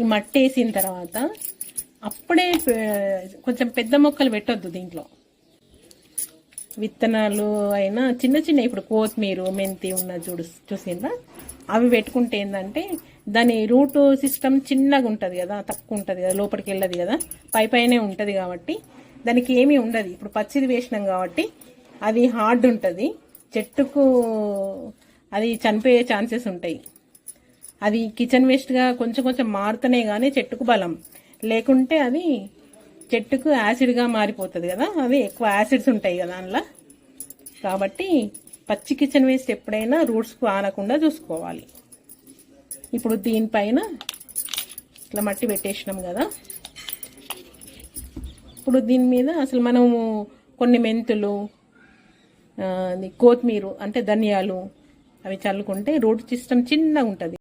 ఈ మట్టి వేసిన తర్వాత అప్పుడే కొంచెం పెద్ద మొక్కలు పెట్టొద్దు దీంట్లో. విత్తనాలు అయినా చిన్న చిన్న ఇప్పుడు కొత్తిమీర మెంతి ఉన్న చూసిందా, అవి పెట్టుకుంటే ఏంటంటే దాని రూట్ సిస్టమ్ చిన్నగా ఉంటుంది కదా, తక్కువ ఉంటుంది కదా, లోపలికి వెళ్ళదు కదా, పైనే ఉంటుంది కాబట్టి దానికి ఏమీ ఉండదు. ఇప్పుడు పచ్చిది వేసినాం కాబట్టి అది హార్డ్ ఉంటుంది, చెట్టుకు అది చనిపోయే ఛాన్సెస్ ఉంటాయి. అది కిచెన్ వేస్ట్గా కొంచెం కొంచెం మారుతనే కానీ చెట్టుకు బలం, లేకుంటే అది చెట్టుకు యాసిడ్గా మారిపోతుంది కదా, అది ఎక్కువ యాసిడ్స్ ఉంటాయి కదా అందులో. కాబట్టి పచ్చి కిచెన్ వేస్ట్ ఎప్పుడైనా రూట్స్కు ఆనకుండా చూసుకోవాలి. ఇప్పుడు దీనిపైన ఇట్లా మట్టి పెట్టేసినాం కదా, ఇప్పుడు దీని మీద అసలు మనము కొన్ని మెంతులు, కొత్తిమీర అంటే ధనియాలు అవి చల్లుకుంటే రూట్ సిస్టమ్ చిన్నగా ఉంటుంది.